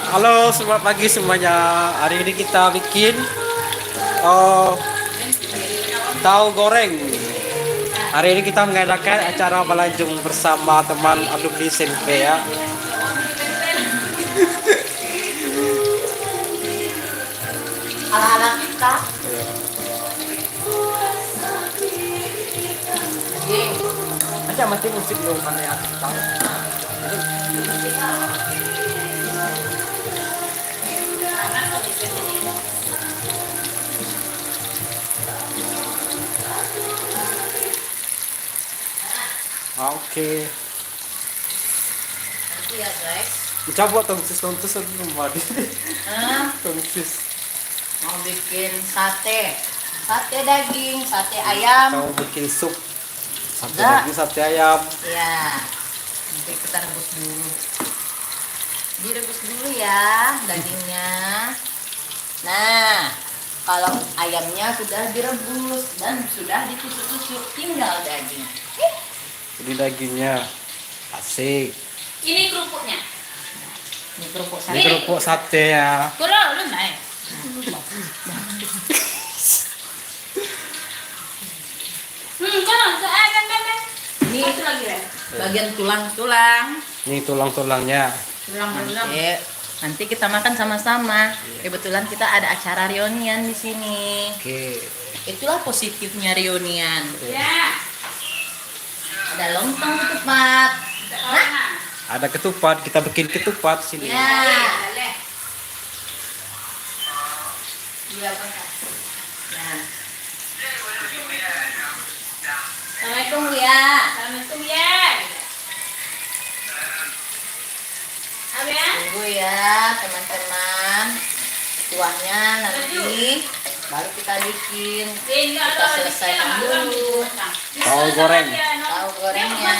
Halo, selamat pagi semuanya. Hari ini kita bikin uh, tahu goreng. Hari ini kita mengadakan acara melanjung bersama teman alumni SMP ya. Anak-anak kita Aja mati musik dulu mana ya? Tahu. Oke. nanti ya guys. Coba tongsis belum ada. Tongsis. Mau bikin sate daging, sate ayam. Kamu bikin sup. Sate Enggak. daging, sate ayam. Ya, nanti kita rebus dulu. Direbus dulu ya dagingnya. Nah, kalau ayamnya sudah direbus dan sudah ditusuk-tusuk, tinggal daging. Ini dagingnya. Asik. Ini kerupuknya. Ini kerupuk Ini sate. kerupuk sate ya. Kalau lu naik. Kan. Ini Satu lagi ya. bagian tulang-tulang. Ini tulang-tulangnya. Tulang-tulang. Nanti kita makan sama-sama. Kebetulan kita ada acara reunian di sini. Oke. Itulah positifnya reunian. Ya. Ada lontong ketupat. Nah. Ada ketupat, kita bikin ketupat sini. Ya. Boleh. Iya, Pak. Nah. Assalamualaikum Bu ya. Assalamualaikum ya. Apa ya? Tunggu ya teman-teman. Kuahnya nanti baru kita bikin. Kita selesaikan dulu. Tahu goreng. Tahu gorengnya.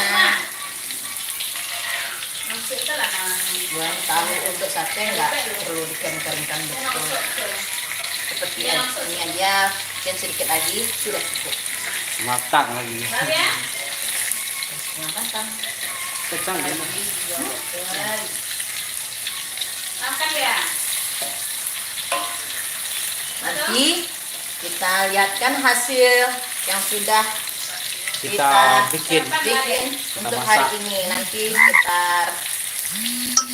Buang tahu untuk sate nggak perlu dikeringkan betul. Seperti ini aja, mungkin sedikit lagi sudah cukup. Matang lagi. Apa ya? Setengah matang. Kecang ya. Makan ya. Nanti kita lihatkan hasil yang sudah Kita bikin. untuk masak. hari ini. Nanti sekitar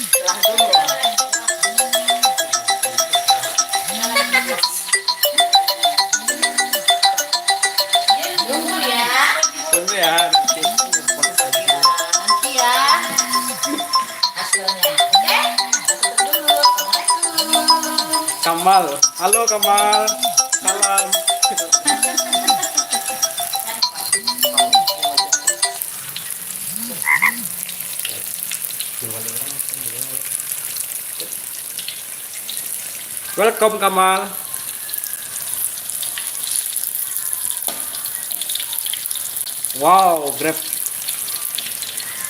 setelah dulu. Tunggu ya. Tunggu ya. Nanti. Nanti ya hasilnya. Oke? Tutup dulu. Assalamualaikum. Kamal. Halo Kamal. Salam. Welcome Kamal. Wow, Grab.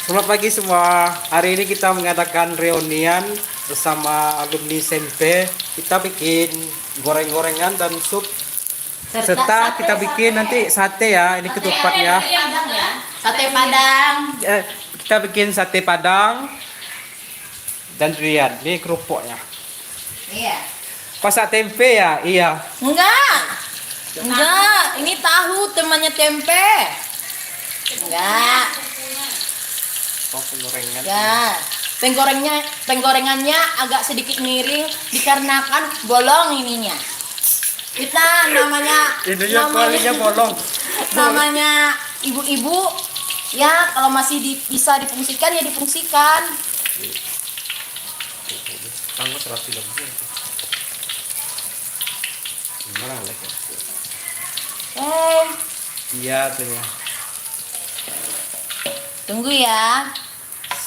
Selamat pagi semua. Hari ini kita mengadakan reunian bersama alumni SMP. Kita bikin goreng-gorengan dan sup. Serta kita bikin nanti sate ya. Ini ketupatnya. Padang ya. Sate Padang. Kita bikin sate Padang dan durian. Ini kerupuknya. Iya. Pasak tempe ya? Iya. Enggak. Enggak, ini tahu temannya tempe. Enggak. Oh, penggorengan. Ya. Penggorengannya agak sedikit miring dikarenakan bolong ininya. Kita Ininya kualinya bolong. namanya ibu-ibu ya kalau masih bisa difungsikan ya difungsikan. Tanggal 100 lebih. Gimana lagi? Iya tuh ya. Tunggu ya.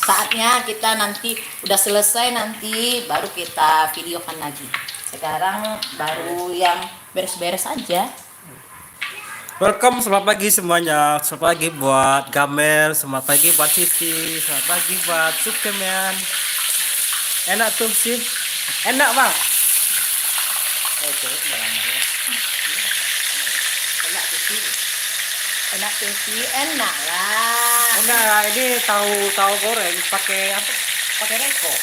Saatnya kita nanti udah selesai nanti baru kita videokan lagi. Sekarang baru yang beres-beres aja. Welcome, selamat pagi semuanya. Selamat pagi buat Gamer, selamat pagi buat Siti, selamat pagi buat Superman. Enak tuh sih. Enak bang. Oke, enak tuh sih. Enak tuh sih, enak lah. Enggak, ini tahu goreng pakai apa? Pakai reko.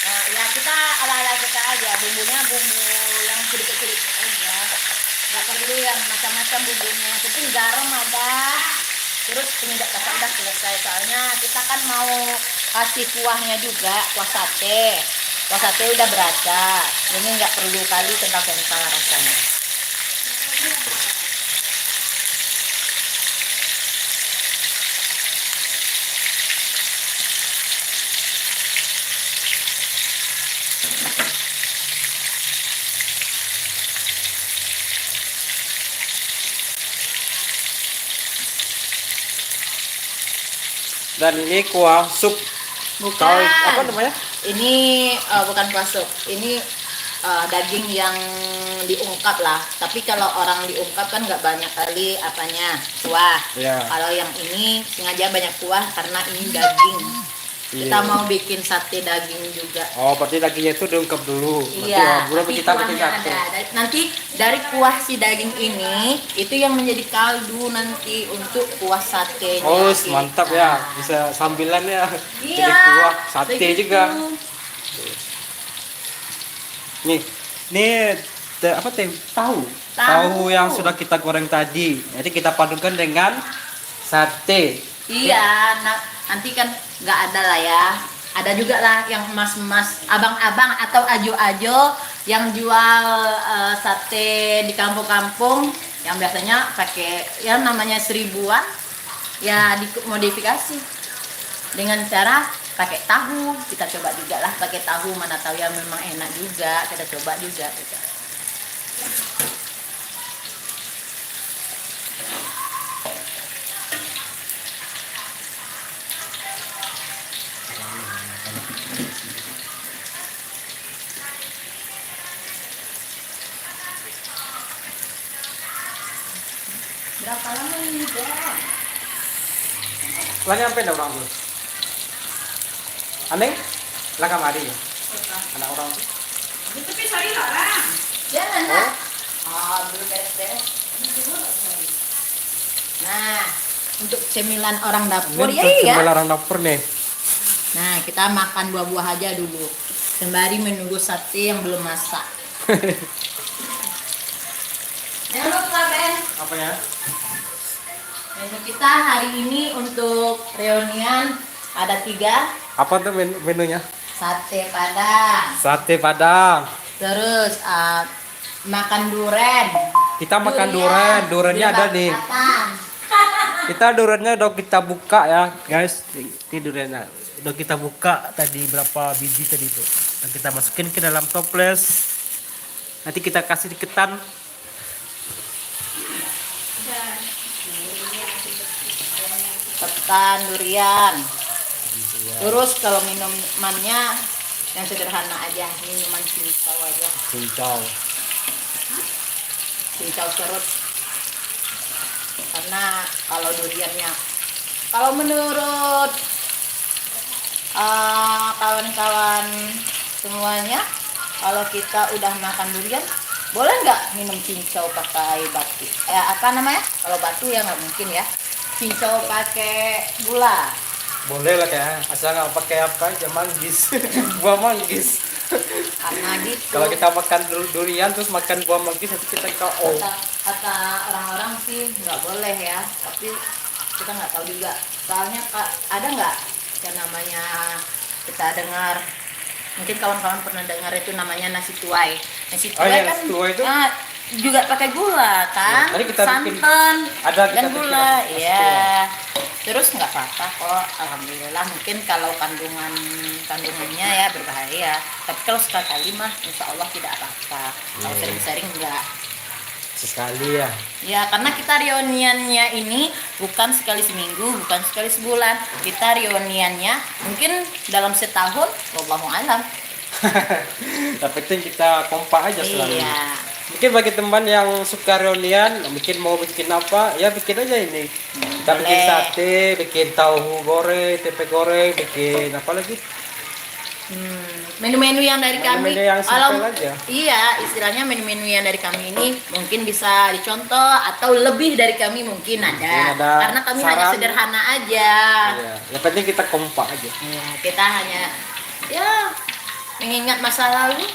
Nah, ya kita ala-ala kita aja, bumbunya bumbu yang sedikit-sedikit aja. Nggak perlu yang macam-macam bumbunya. Yang penting garam ada. Terus penyedap rasa udah selesai. Soalnya kita kan mau kasih kuahnya juga, kuah sate. Kuah sate udah berasa. Ini nggak perlu kali kental-kental rasanya. Dan ini kuah sup. Bukan. Kalau apa namanya? Ini bukan kuah sup. Ini daging yang diungkap lah. Tapi kalau orang diungkap kan nggak banyak kali apanya kuah. Iya. Kalau yang ini sengaja banyak kuah karena ini daging. Kita Iya. mau bikin sate daging juga. Oh, berarti dagingnya itu diungkap dulu. Iya, Berarti tapi kita bikin kuahnya satu. ada. Nanti dari kuah si daging ini itu yang menjadi kaldu nanti untuk kuah satenya. Oh, kita. mantap ya. Bisa sambilan ya. Iya. Jadi kuah sate begitu. juga. Nih apa teh? Tahu. Tahu yang sudah kita goreng tadi. Jadi kita padukan dengan sate. Iya, nanti kan nggak ada lah ya. Ada juga lah yang emas-emas, abang-abang atau ajo-ajo yang jual sate di kampung-kampung yang biasanya pakai yang namanya seribuan, ya dimodifikasi dengan cara pakai tahu. Kita coba juga lah pakai tahu, mana tahu yang memang enak juga, kita coba juga gitu. Berapa lama ini, Bang? Lah nyampe dah orang tuh. Aneh? Lah kamari ya. Anak orang tuh. Itu tapi sorry orang. Jangan lah. Belum beres-beres. Nah, untuk cemilan orang dapur Ini ya tuh iya. cemilan orang dapur nih. Nah, kita makan buah-buah aja dulu. Sembari menunggu sate yang belum masak. Jangan lupa, Ben. Apa ya? Menu kita hari ini untuk reunian ada 3. Apa tuh menunya? Sate Padang. Sate Padang. Terus makan duren. Kita makan durian. Duriannya ada nih. Kita duriannya udah kita buka ya, guys. Ini duriannya. Udah kita buka tadi berapa biji tadi tuh. Dan kita masukin ke dalam toples. Nanti kita kasih di ketan. Ketan durian. Terus kalau minumannya yang sederhana aja, minuman cincau aja. Cincau. Cincau serut. Karena kalau duriannya, kalau menurut kawan-kawan semuanya, kalau kita udah makan durian, boleh nggak minum cincau pakai batu? Apa namanya? Kalau batu ya nggak mungkin ya. Cincau pakai gula. Boleh lah ya, asal nggak pakai apa aja manggis, buah manggis. Karena gitu. Kalau kita makan durian terus makan buah manggis nanti kita KO. Kata orang-orang sih nggak boleh ya, tapi kita nggak tahu juga. Soalnya ada nggak yang namanya kita dengar, mungkin kawan-kawan pernah dengar itu namanya nasi tuai. Nasi tuai iya, kan nasi tuai itu. Juga pakai gula kan, Ya, tadi kita bikin- santan ada kita dan bikin gula, nasi ya. Terus nggak apa-apa kok, alhamdulillah. Mungkin kalau kandungannya ya berbahaya, tapi kalau sekali mah insya Allah tidak apa-apa. Kalau sering-sering enggak. Sekali ya. Ya, karena kita reuniannya ini bukan sekali seminggu, bukan sekali sebulan. Kita reuniannya mungkin dalam setahun, wallahu alam. Yang penting kita kompak aja selalu. Iya. Mungkin bagi teman yang suka reunian, mungkin mau bikin apa, ya bikin aja ini. Kita bikin Boleh. sate, bikin tahu goreng, tempe goreng, bikin apa lagi? Menu-menu yang dari kami, Menu-menu yang simpel aja. iya, istilahnya menu-menu yang dari kami ini mungkin bisa dicontoh atau lebih dari kami mungkin ada. Mungkin ada Karena kami hanya saran. sederhana aja. Iya. Yang penting kita kompak aja. Ya, kita hanya ya mengingat masa lalu.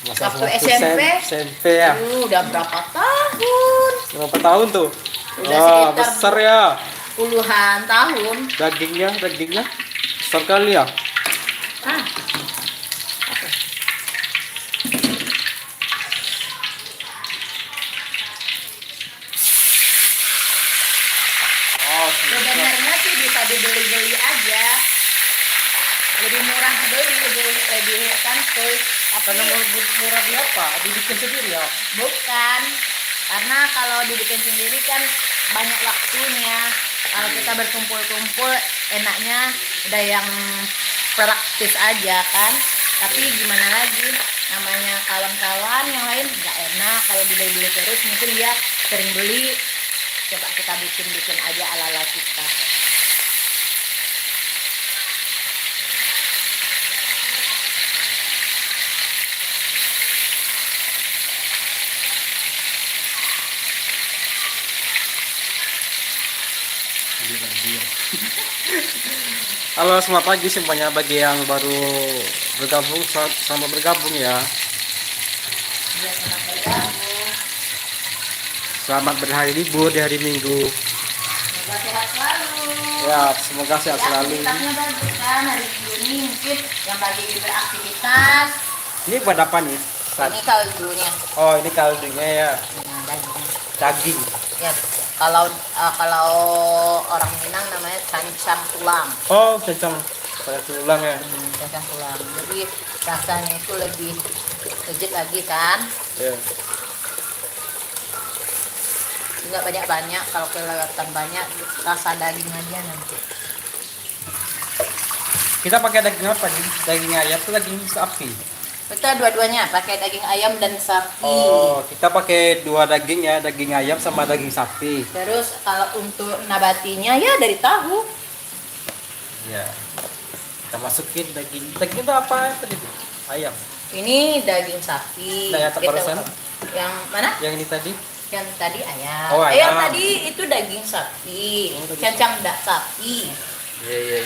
Masa Waktu waktu SMP. SMP ya. Udah berapa tahun? Berapa tahun tuh? Udah Wah, sekitar besar ya. Puluhan tahun. Dagingnya besar kali ya. Ah, Oh, sebenarnya sih bisa dibeli-beli aja. Lebih murah beli, lebih santuy. Tapi murah di apa? Dibikin sendiri ya. bukan. Karena kalau dibikin sendiri kan banyak waktunya. Kalau kita berkumpul-kumpul enaknya udah yang praktis aja kan. Tapi gimana lagi? Namanya kawan-kawan yang lain nggak enak kalau dibeli-beli terus. Mungkin dia sering beli. Coba kita bikin-bikin aja ala-ala kita. Halo, selamat pagi semuanya bagi yang baru bergabung, selamat bergabung ya. Biar senang bergabung. Selamat berhari libur di hari Minggu. Semoga sehat selalu. Ya, semoga sehat Ya, selalu. aktivitasnya bagus kan hari Minggu ini mungkin yang pagi beraktivitas. Ini buat apa nih? Ini kaldunya. Oh, ini kaldunya ya, Nah, daging. daging. Ya, kalau orang Minang namanya cancang tulang. Oh, cacang tulang ya. Cancang tulang. Jadi rasanya itu lebih legit lagi kan. Ya. Nggak banyak-banyak, kalau kelewatan banyak rasa daging aja nanti. Kita pakai daging apa nih? Daging ayam atau daging sapi? Kita dua-duanya pakai daging ayam dan sapi. Oh, kita pakai dua daging ya, daging ayam sama daging sapi. Terus kalau untuk nabatinya ya dari tahu. Ya. Kita masukin daging. Daging itu apa tadi? Ayam. Ini daging sapi. Nah, yang barusan? Yang mana? Yang ini tadi? Yang tadi ayam. Oh, Yang ayam. tadi itu daging sapi. Oh, daging Cancang sapi. Iya.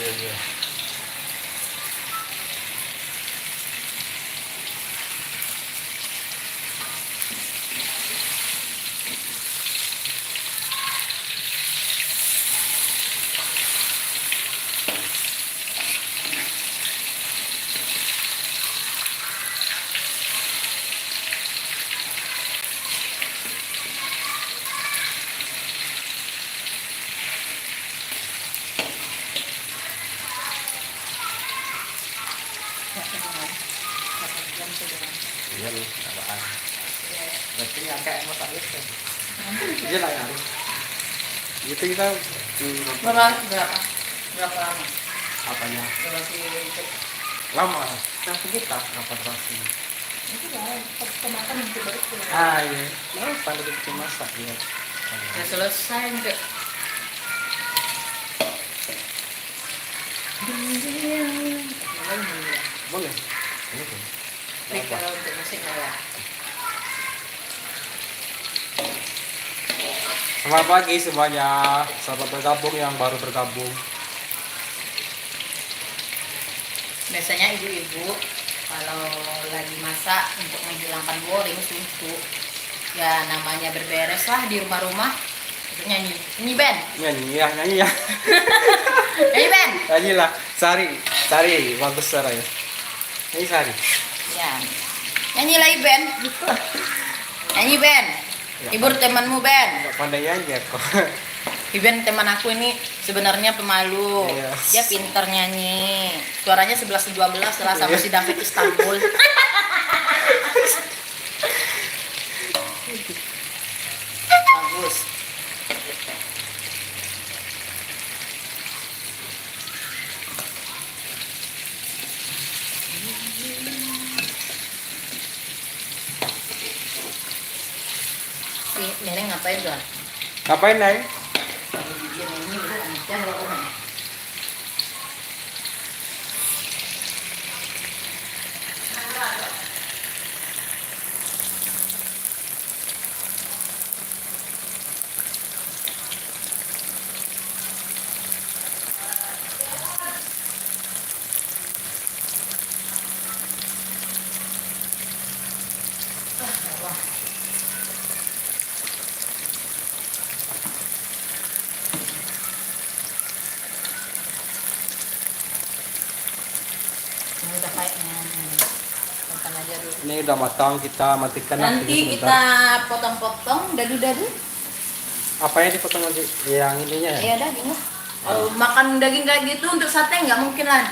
Iya nih, apaan? Berarti yang kayak masak itu. Iya lah ya. Gitu kita Berapa lama? apanya? Durasi Lama. Nanti kita apa terasi? itu lah kemakan nanti baru pulang. Ah iya. Kenapa lebih bikin masak ya? Udah selesai enggak? Boleh. Boleh. Klik kalau untuk musik ya. Selamat pagi semuanya. Selamat bergabung yang baru bergabung. Biasanya ibu-ibu kalau lagi masak untuk menghilangkan boring suntuk, ya namanya berberes lah di rumah-rumah, itu nyanyi Ben, Nyanyi ya. nyanyi Ben, Nyanyi lah. Sari bagus suaranya. Ini Sari. ya nyanyi lagi Ben, nyanyi Ben, hibur temanmu Ben. Enggak pandai nyanyi aku. Iben teman aku ini sebenarnya pemalu, Iya. dia pinter nyanyi, suaranya 11-12 lah sama Iya. si David Istanbul. Bagus. Si Neneng ngapain tuh? Ngapain, Neng? Dia nyanyi udah aja kalau orang. Ini udah matang, kita matikan apinya Nanti sebentar. kita potong-potong dadu-dadu. Apa yang dipotong nanti? Yang ininya ya? Ya daging lah. Kalau makan daging kayak gitu untuk sate nggak mungkin lah.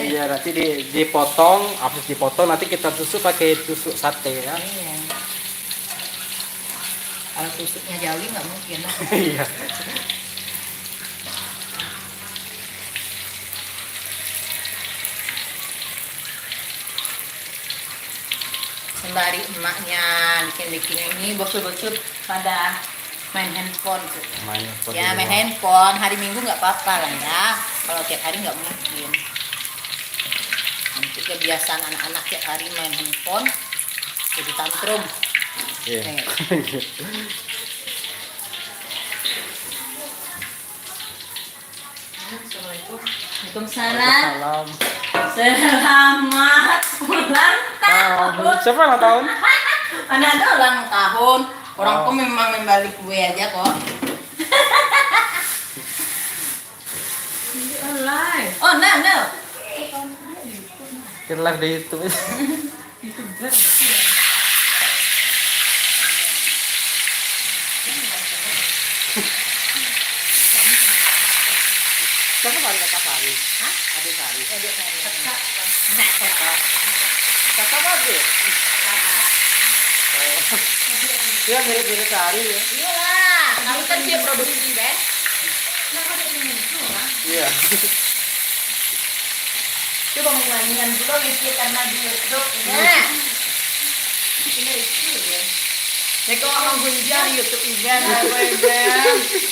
Iya, nanti dipotong, habis dipotong nanti kita tusuk pakai tusuk sate ya. Iya. Kalau tusuknya jauh nggak mungkin lah. Iya. Sembari emaknya bikin-bikin ini bocil-bocil pada main handphone tuh. Main Ya main handphone hari Minggu nggak apa-apa lah ya. Kalau tiap hari nggak mungkin. Nanti kebiasaan anak-anak tiap hari main handphone jadi tantrum. Iya. Waalaikumsalam. Salam. Selamat ulang tahun. Siapa ulang tahun? Mana ada ulang tahun. Orang kok memang membalik kue aja kok. Oh no no. Kita live di YouTube. Siapa paling kakak Sari? Hah? Adik Sari. Adik Sari. Kakak apa? Dia mirip-mirip Sari ya. Iya lah. Kamu kan dia produksi Ben. Iya. Coba menyanyikan dulu isi karena di YouTube. Nah. Ini isi ya. Neko orang gunjang YouTube event apa event.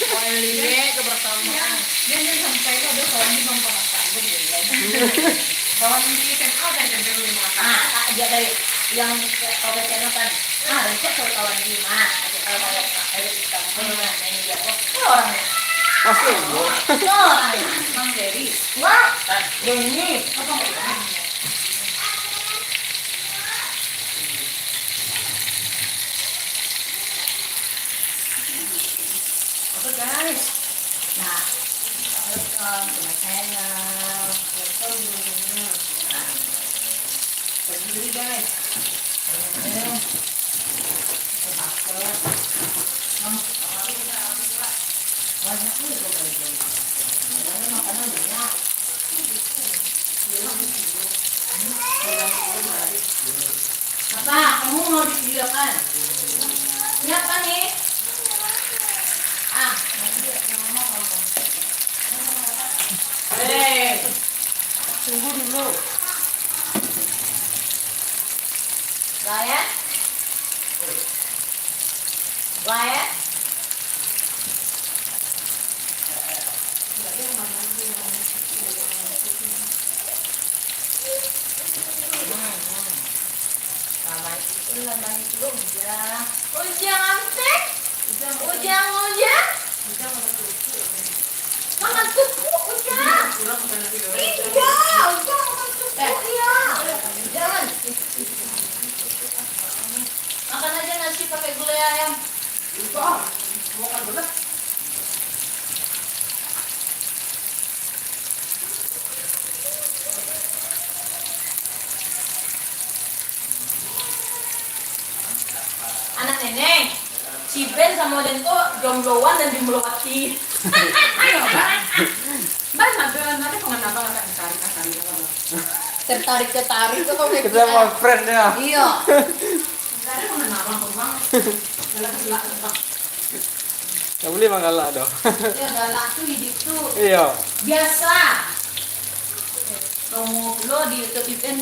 Mau lihat kebersamaan. Dia sampai ada kawan di bangsa kawan di SMA dan cenderung mengatakan aja dari yang profesional kan resep kalau kawan di mana kalau ada kita mana ini dia orangnya Masih. orangnya Bang Dewi wah ini apa oke guys nah welcome to my channel welcome berdiri guys banyak nih makanan banyak apa kamu mau divideokan siapa nih nanti mama ngomong tunggu dulu Ryan Ryan Ujang antek Ujang makan tuku Ujang iya Ujang makan tuku iya jangan makan aja nasi pakai gulai ayam makan gulai anak nenek si Ben sama Dento jombloan dan dimulawati Ayo, Mbak, ada pengenapa nggak ditarik tertarik tuh kalau Kita mau friend ya. iya Ada pengenapa bang? Dalam sebelah tebak. Nggak boleh manggala dong. ya galak tuh hidup tuh Iya. biasa promo lo di YouTube event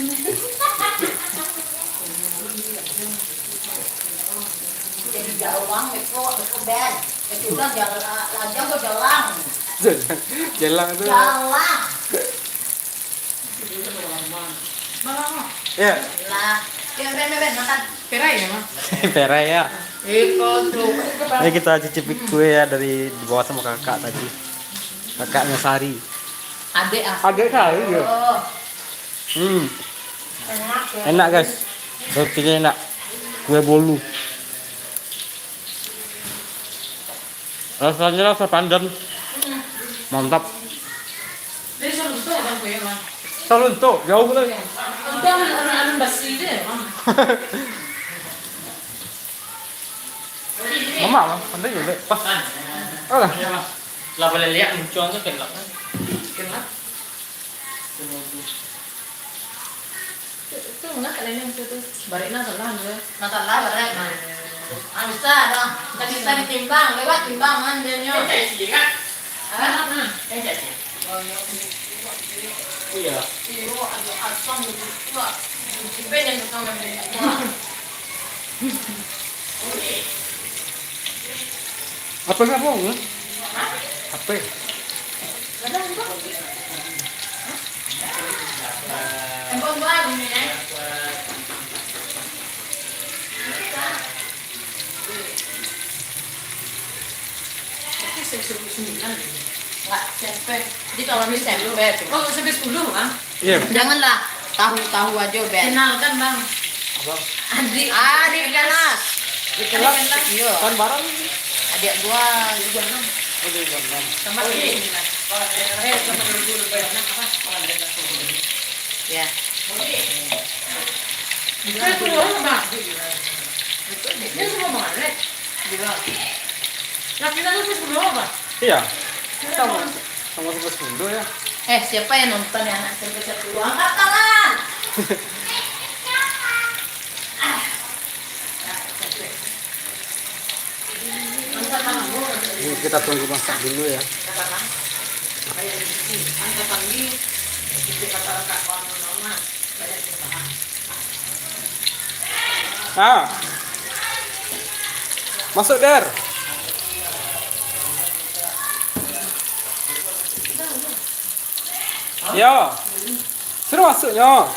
jadi jawang itu Ben itu udah jalan aja gue jalan Jalan itu. jalan Malah, Ya. lah ya Ben makan perai ya mah. Pera ya. ikut tuh Ini kita cicipi kue ya dari dibawa sama kakak tadi. Kakaknya Sari. adek Agak Sari ya. oh enak ya Enak guys. Rotinya enak. Kue bolu. Rasanya rasa pandan. Mantap. Dari sana tuh bang kue mah. Salunto, jauh lagi. Udah anu basi deh, Mam. Mama, pandai juga. Pas. Alah. Lah boleh lihat muncul tuh kelak. Kenapa? Itu enggak kalian itu tuh. Barikna salah ya. Masalah berat mah. Bisa dong. Kita bisa ditimbang, lewat timbangan dia nyo. Iya. Apa kamu? Apa? Handphone gua bunyi ya. Tapi 9. Enggak, SMP. Jadi kalau di SMP tuh. Oh, sampai 10, Bang. Iya. Janganlah tahu-tahu aja, Ben. Kenalkan, Bang. Apa? Adik. Adik kelas. Kelas. Iya. Kan barang. Adik gua juga enam. Oh, di dalam. Sama 9. Sama 20 apa? Ya. Bukan itu orang, Bang. Dia semua banget. Juga. Laki-laki itu semua, Bang. Iya. Sama. Sama 10 ya. Siapa yang nonton ya anak SMP 1? Angkat tangan. Angkat tangan, Bu. Ini kita tunggu masak dulu ya. Angkat tangan. Itu kata Kak Mama. Banyak kesalahan. Ah. Masuk, Der. Ya. Suruh masuknya.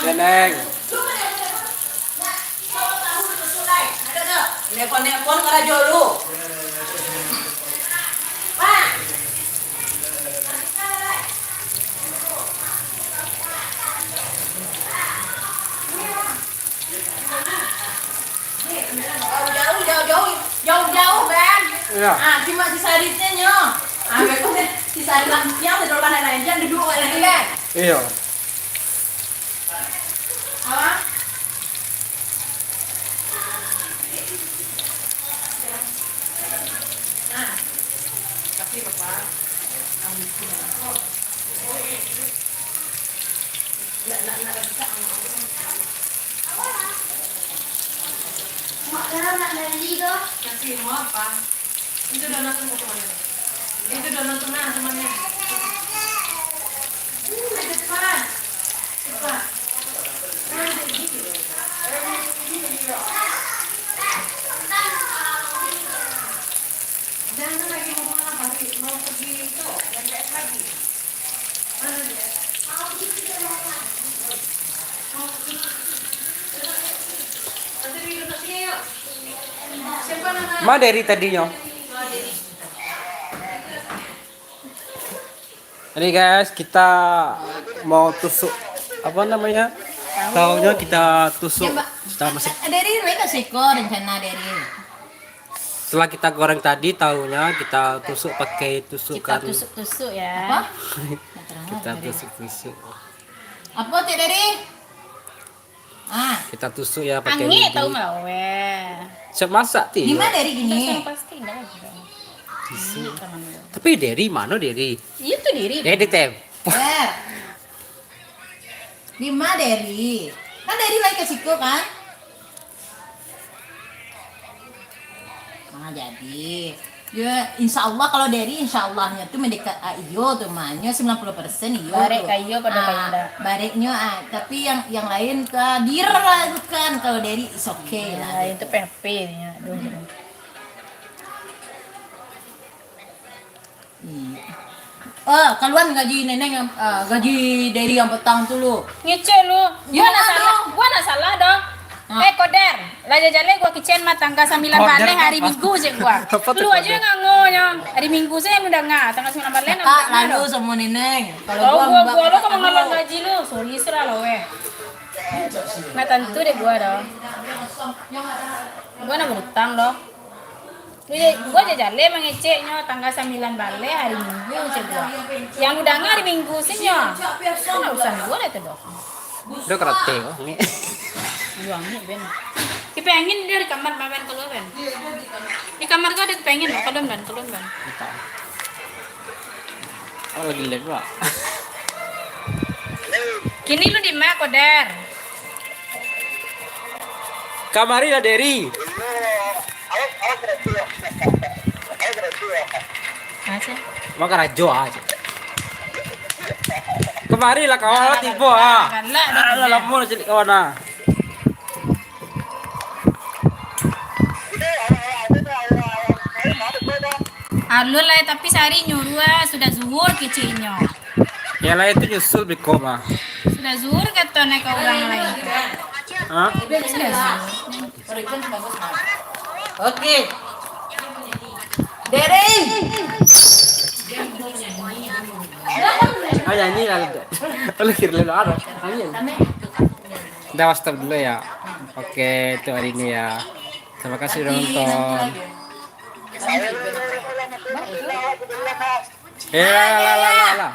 Ya, Neng. Nelpon ke radio lu. Pak. Jauh, Ben. Iya. Cuma sisa ditnya nyo. Beku deh, sisa di lampnya udah kan lain aja duduk lagi kan. Iya. Apa? Tapi Bapak kasih mau apa? Itu donat untuk temannya. Itu donat temannya. Ayo cepat. Cepat. Jangan lagi ngomong apa sih? Mau pergi itu, yang kayak lagi. Mana dia? Mau pergi. Nanti di donatnya yuk. Siapa nama? Ma dari tadinya. Jadi guys, kita mau tusuk apa namanya? Tahunya kita tusuk. Kita masih Dari mereka siko rencana dari. setelah kita goreng tadi tahunya kita tusuk pakai tusukan. Tusuk-tusuk ya. Apa? Kita tusuk-tusuk. Apa teh dari? Kita tusuk ya pakai Angin lidi. tahu nggak we? Siap masak ti. Gimana dari gini? Pasti enggak ada. Tapi dari mana dari? Itu diri. Dari tem. Lima dari. Kan dari lagi ke siko kan? Jadi ya insya Allah kalau dari insya Allahnya tuh mendekat iyo tuh mahnya 90% iyo Barek tuh. kayo pada kainda. Bareknya tapi yang lain ke dir lah itu kan kalau dari is okay Nah, lah. itu PP nya. Aduh. Iya. Keluar gaji nenek yang gaji dari yang petang tuh lu. Ngece lu. Ya, Gua nak salah. dong. Gua nak salah dong. Koder, laja jale gua kicen mah tanggal 9 Koder balik hari apa? Minggu sih gua. Apa tuh Lu aja koder? nggak ngonya. Hari Minggu sih udah nggak tanggal 9 balik Kak lalu sama nenek. Kalau gua lu kok mengalami gaji lu, sorry serah lo weh. Nggak tentu deh gua dong. Gua nak berutang loh. Gua jajale mengeceknya tanggal 9 balik hari Minggu cek gua. Yang udah hari Minggu sih nyo. Kan urusan gua lah itu dong. Udah kerate kok. Nge. Juang nih ben. Kepengin dia di kamar main keluar ben. Di kamar gua ada kepengin keluar ben. Oh lagi lihat Pak. Kini lu di mana Koder? Kamari lah Derry. Aja. Makan rajo aja. Kemari lah kawan tiba ah. Kanlah Alah lamun jadi kawan ah. Alur lah tapi sehari nyuruh sudah zuhur kecilnya. Yang lain itu nyusul beko mah. Sudah zuhur kata naik ke orang lain. Hah? Sudah zuhur. Oke. Dere. Ah nyanyi lah. Lu kira lu ada. Nyanyi. Udah stop dulu ya. Oke, itu hari ini ya. Terima kasih udah nonton. La.